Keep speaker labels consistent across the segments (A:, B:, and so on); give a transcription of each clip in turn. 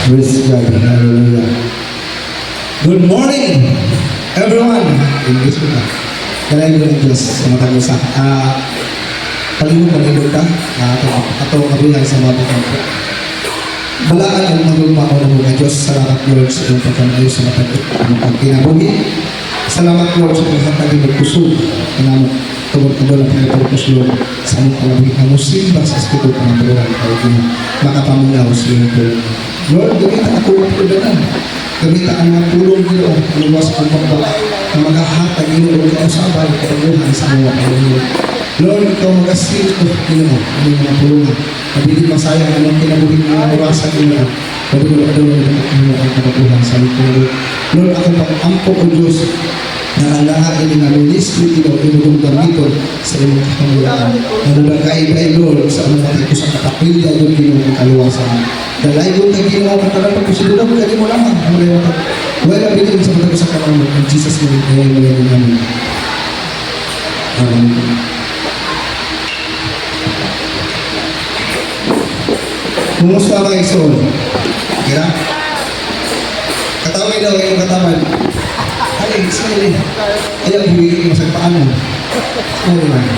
A: Praise God. Hallelujah. Good morning, everyone. English ko na. Kaya yun ang Diyos sa matang isa. Palibog ka. Ato kabilang sa mga patampo. Balaan ang magulmao ng mga Diyos. Salamat Lord sa iyong pagkanayo sa matang pagkinabuhi. Salamat Lord sa pagkakagin ng kusog. Kanamo, tungkol-tungkol ang pinagpapos Lord sa among kalabing na musimba sa Espiritu ng Pagkawalan para makapamunaw sa iyong tulong. Lord, gamita ako ang pagdanan. Gamita ang mga tulong nyo, luwas ang baba, na maghahatag nyo o kausabay kataguhan sa mga Panginoon. Lord, ikaw mag-asil ko, Panginoon, ang mga tulungan. Nabili masayang anong kinabuhin mo ang orasan nyo. Pwede ko na mo ang kataguhan sa mga Panginoon. Lord, ako pag-ampo o Diyos, na alahain ni namin ministry ito, inulong gamiton sa imong kapangyarihan. Nanunagay Lord, sa mga ko sa kapakilya, doon ginawang kaluwasan. Dalay ko kay ginawa ka talaga pagkusunod mo, kaya mo lamang. Wala bitin sa mga sa kalamang. In Jesus' name, kaya mo yan namin. Amen. Kumusta mga isol? Kira? Katawin daw yung katawan. Ay, smile. Ayaw, bibigyan mo sa paano. Smile lang.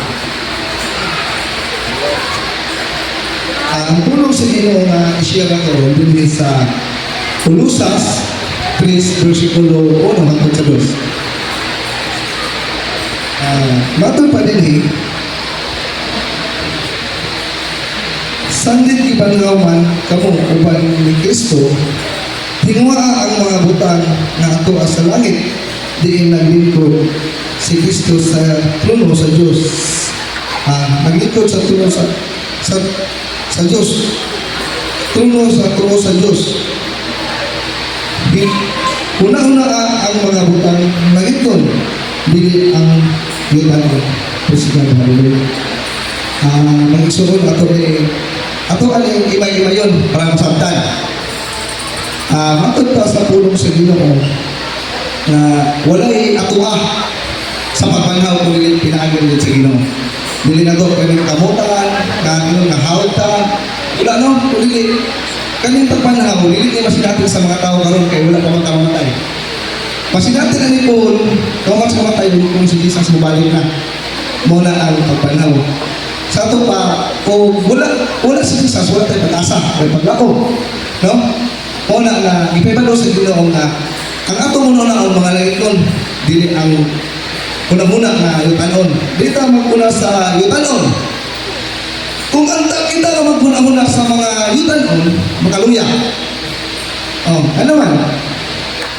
A: Ang tulong sa inyo na isya ka karoon din sa Ulusas 3, versikulo 1 hanggang sa 2. Matol pa din sandit ibangawan kamo uban ni Kristo, hingwa ang mga butang na ato sa langit, diin naglingkod si Kristo sa trono sa Diyos. Naglingkod sa trono sa Diyos. Trono sa Diyos. Una-una ang mga butang naglingkod, dili ang yutan ko. President, hallelujah. Mag-isunod ato aling imay-imay yun para masabtan. Matod pa sa pulong sa Ginoo na walay atuwa sa pagbanhaw kung nilin pinaagin din sa Ginoo. Dili na to kaning kamutan, kaning nahawad ta. Wala no, dili. Kaning pagbanhaw, dili ni masinatin sa mga tao karon kay wala pa man kamatay. Masinatin na ni Paul, kung kamatay kung si Jesus mabalik na. Muna ang pagbanhaw. Sa ito pa, kung wala si Jesus, wala tayong pag-asa, may paglako. No? Una na, ipipalo sa Ginoo nga, ang ato muna na ang mga langit dili ang una-muna na yutanon. Dito magmuna sa yutanon. Kung kita ka magmuna-muna sa mga yutanon, makaluya. Ano man?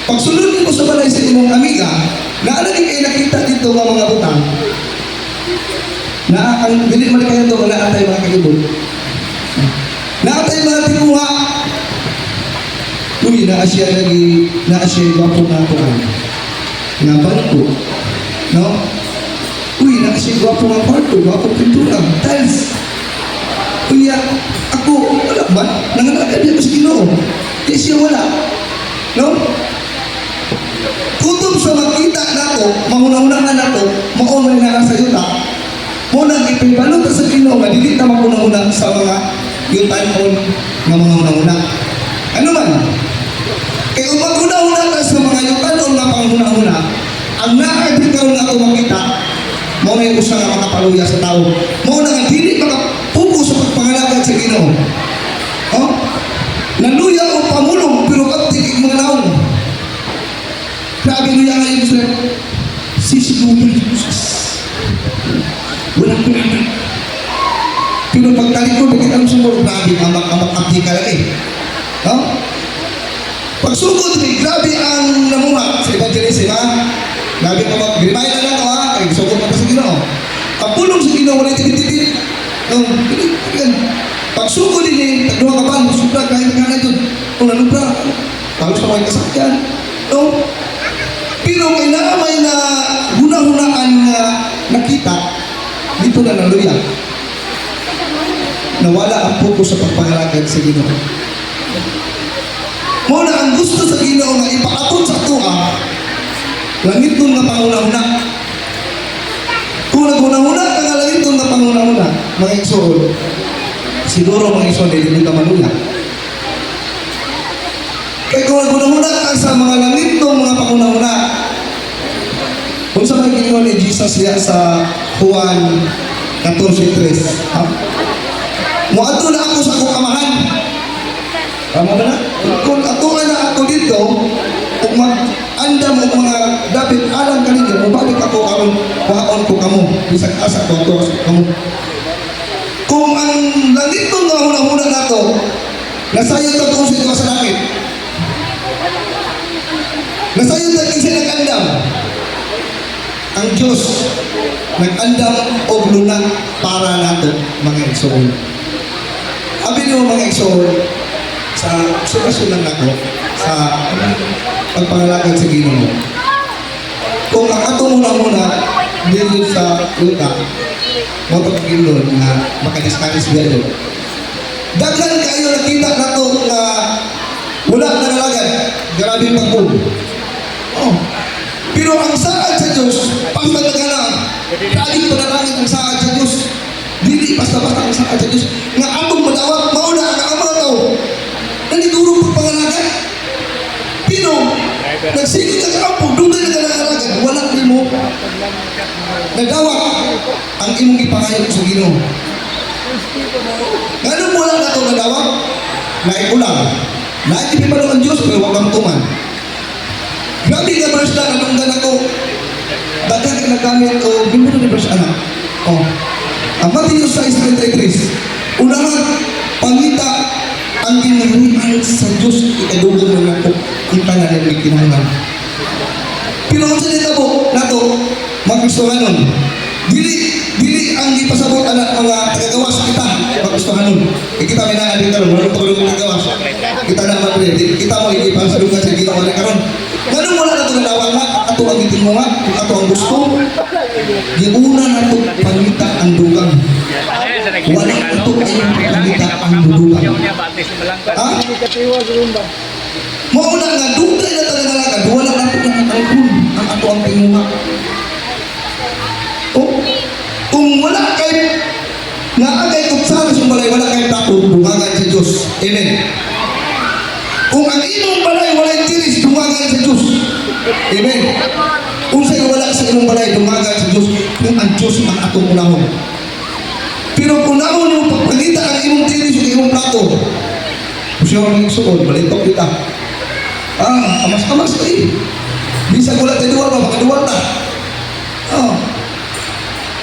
A: Pagsulod mo sa balay sa imong amiga, naalagin kayo nakita dito ng mga butang, na ang dili man kayo ito, naatay mga kagibod. Naatay mga tinuha. Uy, naasya gwapo na ako nga barko. No? Uy, naasya gwapo nga barko, gwapo pintura, tiles. Uy, ako, wala ba? Nangalagad niya ko sa Ginoo. Kaya siya wala. No? Kutob sa makita na to, mahuna-hunaan na to, maunay na lang sa yuta, muna ipibalot sa Ginoo nga dili ta maguna-una sa mga yutan-on nga mga una-una. Ano man? Kaya kung mag-una-una ka sa mga yutan-on nga panghuna-una, ang nakabitaw na ito makita, mo na yung usa nga makapaluya sa tao. Mo na nga dili makapupo sa pagpangalagad sa Ginoo. Naluya o pamulong pero kaptikig mga naong. Grabe luya nga yung sir. Sisiguro yung Jesus. Walang pinaman. Pero pagtalikod, nakita mo sumuro, grabe, amak-abdi ka lang Pagsugod, grabe ang namuha sa evangelism, Grabe pa mag-grimay na lang, Kaya sugod pa sa Ginoo. Kapulong sa Ginoo, wala tititipit. Pagsugod din, tagluha ka ba, supra, kahit ka na doon. Kung nanubra, halos pa may kasakyan. Pero may naamay na huna-hunaan na nakita, dito na naluya. Nawala ang focus sa pagpangalagad sa Ginoo. Muna ang gusto sa Ginoo nga ipaabot sa tuwa, langit nun nga panguna-una. Kung naguna-una ka nga langit nun nga panguna-una, mga igsoon, siguro mga igsoon, hindi ka maluya. Kaya kung naguna-una ka sa mga langit ng mga panguna-una, kung sa may gingon ni Jesus niya sa Juan 14:3, ha? Muadto na ako sa akong amahan. Tama ba na? Kung atuan na ako dito, kung mag-andam o mga dapat alam ka ninyo, mabalik ako aron waon ko kamo, bisag asa ko to kamo. Kung ang langit ng mga huna-huna na to, nasayon na kung sino sa langit. Nasayon na kung sino nag-andam. Ang Diyos nag-andam o lunak para nato mga igsoon. Abi niyo mga igsoon, sa sulat-sulat ako sa pagpangalagad sa Ginoo. Kung ang ato muna-muna dito sa luta, mo ito pag-inlon na makadiskaris biya doon. Daghan kayo nakita na ito na wala na nalagad. Grabe pag-boom. Oh. Pero ang saad sa Diyos, basta nagana, dali panalangin ang saad sa Diyos. Dili basta-basta ang saad sa Diyos. Nga atong madawat, mauna ang ama tao. Nanituro pagpangalagad. Pero, nagsigit ka kampo, dugay na nalagad. Wala rin mo. Nagawat ang imong ipangayot sa Ginoo. Ganun mo lang na ito nagawat? Naikulang. Naikipipalo ang Diyos, pero huwag kang tuman. Grabe ka verse na, nanunggan ako. Dagdag ka nagamit ko, binuno ni verse anak. Oh. Ang Matthew 6:33. Unahan, pangita ang ginagawa sa Diyos, ikadugan mo na ako, kita na rin may kinahanglan. Pero kung sa nito po, nato, maggustuhan nun. Dili ang ipasabot anak mga tagagawas kita, maggustuhan nun. Kita may naalit ka ron, walang tulong ng tagagawas. Kita na mapili, kita mo hindi pasalugan sa ginawa na karon. Ganun wala na ito nalawa nga, ato ang itin mo nga, ato ang gusto. Giuna na ito pangita ang dugang. Wala ito ay pangita ang dugang. Ha? Mauna nga, dugay na talaga lagad, wala na ito ng alkun ang ato ang pinunga. Oh, kung wala kayo, naagay kutsara sa balay, wala kayo tapo, dumagan sa Diyos. Amen. Kung ang inong balay, wala tiris, dumagan sa Diyos. Amen. Kung sa'yo wala sa inong balay, dumagan sa Diyos, kung ang Diyos ang atong unahon. Pero kung naon yung pagpagita ang imong tiris, yung imong plato, kung siya ang nagsuon, balitok kita. Amas-amas ko eh. Bisa ko lang tayo duwal, makaduwal na. Oh.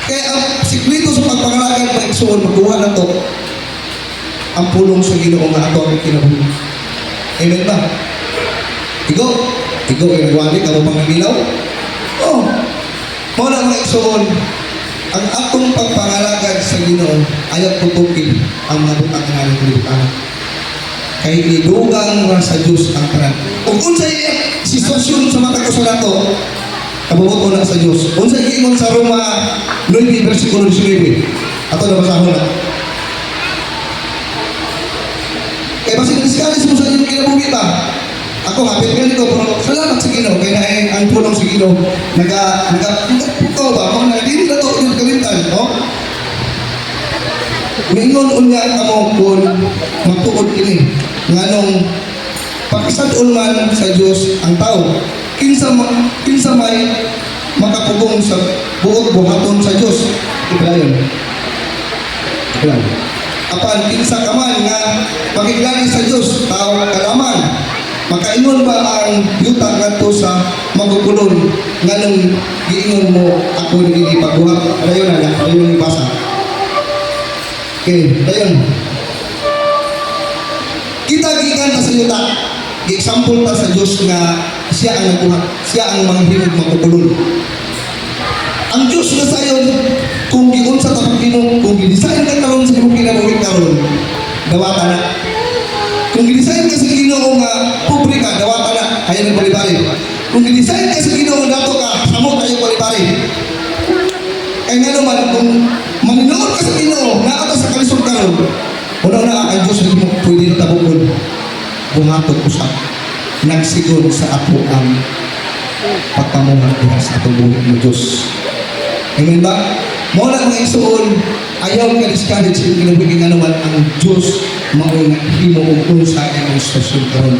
A: Kaya ang siklito sa pagpangalagan ng igsoon, magkuha na to ang pulong sa Ginoo nga ato ang kinabuhi. Amen ba? Ikaw ginagwali ka mo pang nagilaw? Oh. Muna mga igsoon, ang atong pagpangalagan sa Ginoo ayaw tutukin ang nabutang nga ng kalibutan. Kay idugang nga sa Diyos ang tanan. Kung unsay sitwasyon sa mata ko sa nato, kabubuto na sa Diyos. Unsay giingon sa Roma 9:19. Ato na basahon na. Kaya basi diskalis mo sa inyong kinabuhi ba? Ako hapit nga nito, pero salamat sa Ginoo. Kaya na ang tulong sa Ginoo. Nagpukaw ba? Mga hindi na ito yung kalintan. No? Mingon unya kamo kung magtuod ini. Nga nung pagkasad man sa Diyos ang tao. Kinsa may makapugong sa buot buhaton sa Diyos. Iplayon. Apan kinsa ka man nga makiglani sa Diyos, tao kalaman. Makaingon ba ang yuta ngadto sa magugulon nganong giingon mo ako ni pagbuhat? Dayon na, dayon ibasa. Okay, dayon. Kita gikan ta sa yuta. Gi-example ta sa Diyos nga siya ang nagbuhat, siya ang manghimog magugulon. Ang Diyos na sayon, kung giunsa ta pagpino, kung gidesign ka karon sa imong kinabuhi karon, dawata na. Kung gidesign ka sa Ginoo nga pobre ka, dawata na, ayan ang balibali. Kung gidesign ka sa Ginoo dato ka, samot ayo balibali. Kaya nga naman, kung maninood ka sa Ginoo, naata sa kalisod karon, una na ang Diyos mo pwede na tabukod. Buhatot usap, nagsigon sa ato ang pagkamuhat diha sa atong buhay mo Diyos. Amen ba? Muna mga isuon, ayaw ka discourage yung kinabuhi nga naman ang Diyos maunang himo o unsa ang stasyon karon.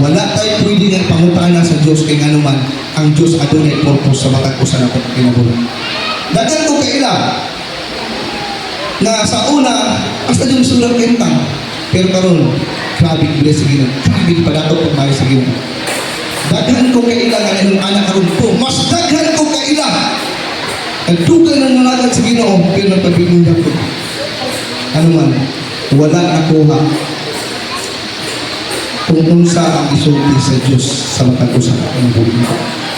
A: Wala tayo pwede nga pangutana sa Diyos kay nga naman ang Diyos adunay purpose sa matag usa nato kinabuhi. Daghan ko kaila na sa una hasta yung sulat kentang pero karon grabe bless sa Ginoo. Grabe padato pag maayo sa Ginoo. Daghan ko kaila nga yung anak karon ko. Mas daghan ko kaila. Nagdugan ng nalagad sa Ginoo pero nagpabinundan ko. Ano man, wala nakuha kung unsa ang isulti sa Diyos sa matag usa ng buhay.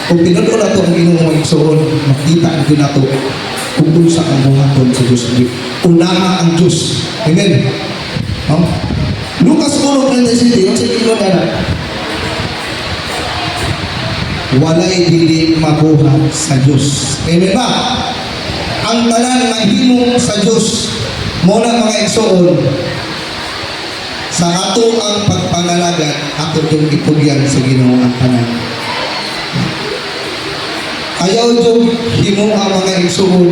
A: Kung tinuod na ito ang Ginoo igsoon, makita ang nato kung unsa ang buhaton sa Diyos. Unaha ang Diyos. Amen. No? Lucas 1:37, ang sa Ginoo na walay dili mabuhat sa Diyos. Amen ba? Ang tanan mahimong sa Diyos muna mga igsoon sa ato ang pagpangalagat ato yung ipugyan sa Ginoo ang tanan. Ayaw yung himo ang mga igsoon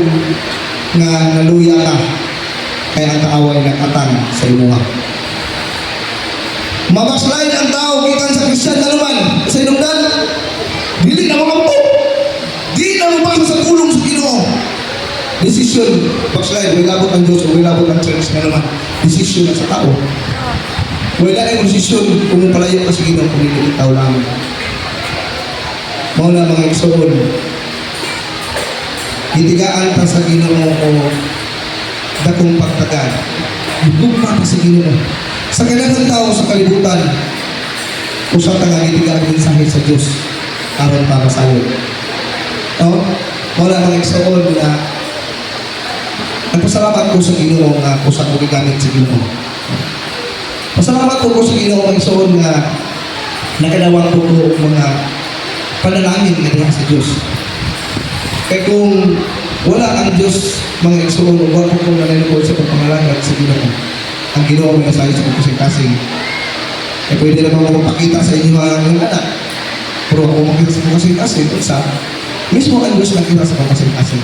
A: nga naluya ka kaya ang kaaway na katang sa imuha. Mabaslain ang tao gikan sa Kristiyan na naman sa inungdan. Dili na makampo. Di na mapasa sa kulong sa Ginoo. Desisyon. Backslide. May labot ang Diyos. May labot ang church na naman. Desisyon na sa tao. Wala na yung desisyon kung palayo ka sa Ginoo kung hindi itaw lang. Mauna mga igsoon. Gitigaan ta sa Ginoo o dakong pagtagan. Itugma ta sa Ginoo. Sa kailangan tao sa kalibutan, usap ta nga gitigaan din sa Diyos. Aron para sa iyo. No? Wala mga igsoon na nagpasalamat ko sa Ginoo nga usa ko gigamit sa Ginoo. Pasalamat ko sa Ginoo mga igsoon nga nakadawat ko mga panalangin nga diha sa Dios. Kaya kung wala ang Dios mga igsoon, wala ko kung nanay sa pagpangalangit sa Ginoo. Ang Ginoo nga sa iyo sa kasing-kasing. Eh pwede naman magpakita sa inyo ang anak. Pero kung makita sa kasing-kasing, sa mismo ang Diyos nakita sa kasing-kasing.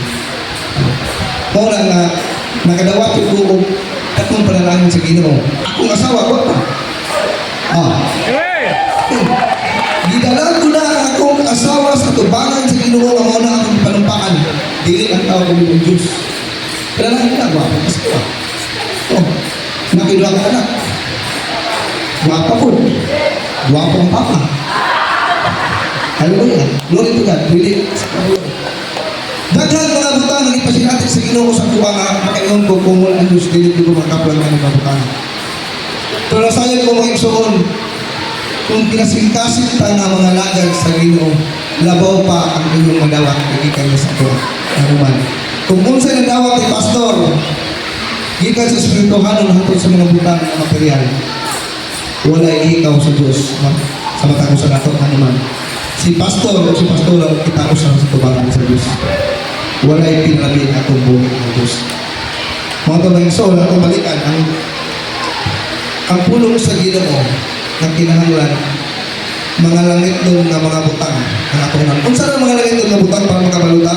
A: Mula nga, nakadawat ko tatlong panalangin sa Ginoo. Akong asawa ko. Gidalan ko na ang akong asawa sa tubangan sa Ginoo ang muna akong panumpakan. Dili ang tawag ko ng Diyos. Panalangin na, guwapang asawa. Nakidwa ka anak. Guwapa po. Guwapang papa. Hallelujah. Glory to God. Really. Daghan mga butang ng ipasinatin sa Ginoo sa kuha nga makaingon ko kung wala ang Diyos dili ko makaplan nga ng mga butang. Pero nasayang ko mga igsoon kung kinasingkasin ta nga mga lagad sa Ginoo, labaw pa ang inyong madawat gikan sa tuwa. Ano man. Kung unsay nadawat ni pastor, gikan sa espirituhanon hangtod sa mga butang nga material, wala ikaw sa Diyos sa matag usa nato ano man. Si pastor o si pastora kita usap sa tubangan sa Diyos. Wala'y pinalabi atong buhay ng Diyos. Mga tabang so, atong balikan ang pulong sa Ginoo ng kinahanglan mga langit doon na mga butang ang atong nan. Kung saan ang mga langit doon na butang para makabaluta?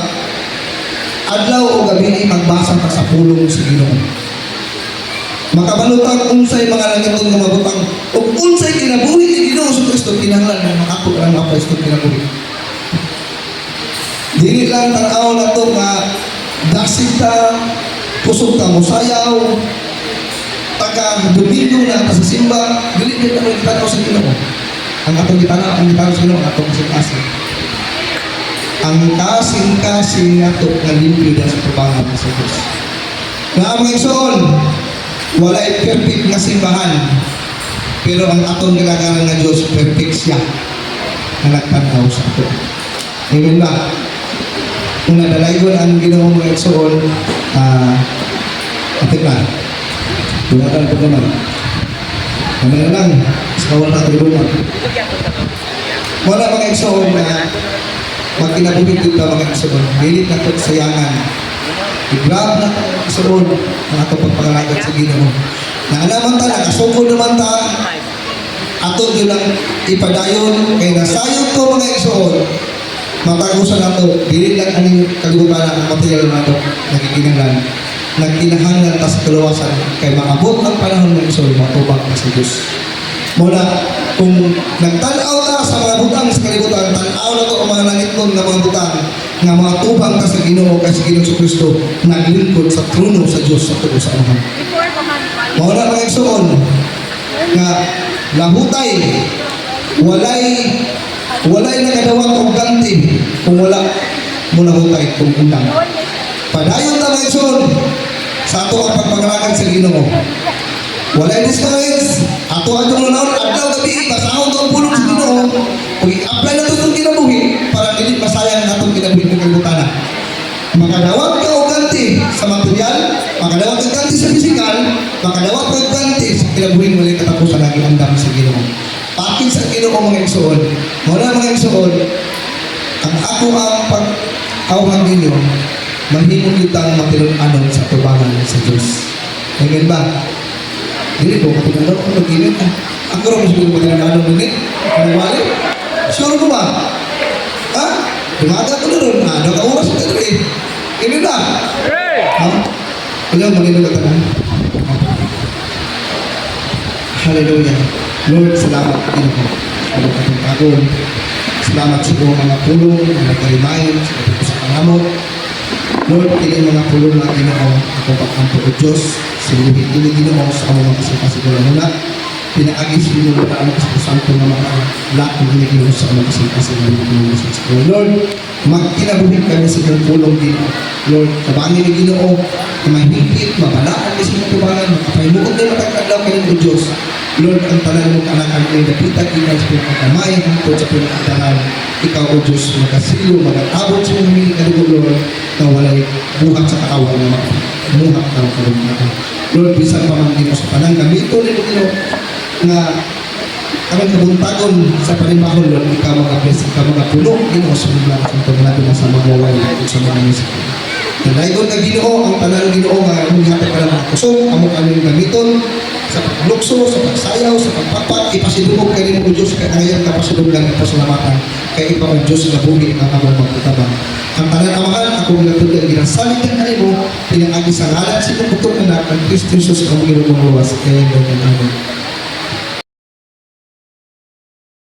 A: Adlaw o gabi magbasa ka sa pulong sa Ginoo. Makabalutang unsay mga langit doon na mga butang o unsay kinabuhi ni Ginoo sa Kristo kinahanglan na makapot ang mga Kristo kinabuhi. Dili lang tanaw na ito nga dasig ta, kusog ta musayaw, taga Domingo na sa simba, dili din naman itanaw sa Ginoo. Ang atong itanaw sa Ginoo, ang atong kasing-kasing. Ang kasing-kasing nato nga limpyo na sa tubangan sa Diyos. Nga mga igsoon, wala'y perfect na simbahan, pero ang atong ginagalang na Diyos, perfect siya na nagtanaw sa ato. Amen ba? Kung nadalaygon ang Ginoo mga igsoon, atik na. Tunatan po naman. Kami na lang, iskawal natin lumang. Wala mga igsoon na magkinabuhin dito mga igsoon. Hilit na ito sayangan. I-grab na ito mga igsoon ang ato pagpangalagat sa Ginoo. Naalaman ta, nakasugod naman ta, ato yun lang ipadayon, kaya nasayot ko mga igsoon, matagusan nato, dili lang aning kalibutan ang material nato, nakikinanglan, nagkinahanglan ta sa kaluwasan, kay makabot ang panahon ng igsoon, matubang na sa Diyos. Muna, Kung nagtanaw ta sa mga butang sa kalibutan, tanaw na to ang mga nangiton nga mga butang nga mga tubang ka sa Ginoo kay sa Ginoo Kristo naglingkod sa trono sa Dios sa tuo sa amahan. Mao na mga igsoon nga lahutay walay nakadawat og ganti kung wala mo lahutay kung undang. Padayon ta mga igsoon sa ato ang pagpangalagan sa Ginoo. Walay discourage, ato atong nanawon adlaw gabi basahon to ang pulong sa Ginoo. Ug i-apply na to itong kinabuhi para dili masayang natong kinabuhi ng kalibutana. Makadawat ka og ganti sa material, makadawat ka ganti sa pisikal, makadawat ka ganti sa kinabuhi mo katapusan lagi andam sa Ginoo. Pakin sa Ginoo mga igsoon. Mao na mga igsoon, ang ako ang pag-awhang ninyo, mahimong kitang matilon-anon sa tubangan sa Dios. Amen ba? Dili ko katulad ko mag-init. Ako rin mas mga matilon-anon nini. Ano ba? Sure ko ba? Ha? Dumaga ko na rin. Naka-oras ko na rin. Amen ba? Ha? Alam, malinong ka tanan. Hallelujah. Lord, salamat din ako. Ano ka itong tagon. Salamat sa mga pulong, mga kalimayan, sa pangamot. Lord, kini mga pulong na Ginoo, ako pagkampo o Diyos, sinuhin ini Ginoo sa among mga kasigura muna. Pinaagis mo na ang santo na mga lahat ng ini Ginoo sa among kasigura muna. Lord, magkinabuhin kami sa iyong pulong Ginoo. Lord, kabangin ni Ginoo, na mahigit, mabalaan kasi mo tubangan, makapahimuot na matagkadlaw kayo ng Diyos. Lord, ang tanan mo kanan ay napitag ikaw sa pinagkamayan hangtod sa pinagkatanan. Ikaw, O Diyos, magkasilo, mag-abot sa mga hindi kalugo, Lord, na walay buhat sa katawan na muhat ng kalungkatan. Lord, bisan pa man mo sa panang gamito ni Ginoo nga kami kabuntagon sa panimahon, Lord, ikaw mga-bless, ikaw mga-puno, Ginoo, sa mga kantong natin sa mga waway at sa mga musik. Nalayon na Ginoo, ang tanan Ginoo nga humihatag ka ng mga kusog, among aming gamiton, sa paglukso, sa pagsayaw, sa pagpapat, ipasidumog ka rin mo Diyos, kaya ngayon ka pasidumgan at pasalamatan, kaya ikaw ang Diyos na buhi ang among magkutabang. Ang tanan amahan, ako mga tuloy, ginasalit ang kanimo, pinangagi sa ngalan, sa kutong anak, ang Kristo Jesus, ang Ginoo luwas, kaya ngayon ang amin.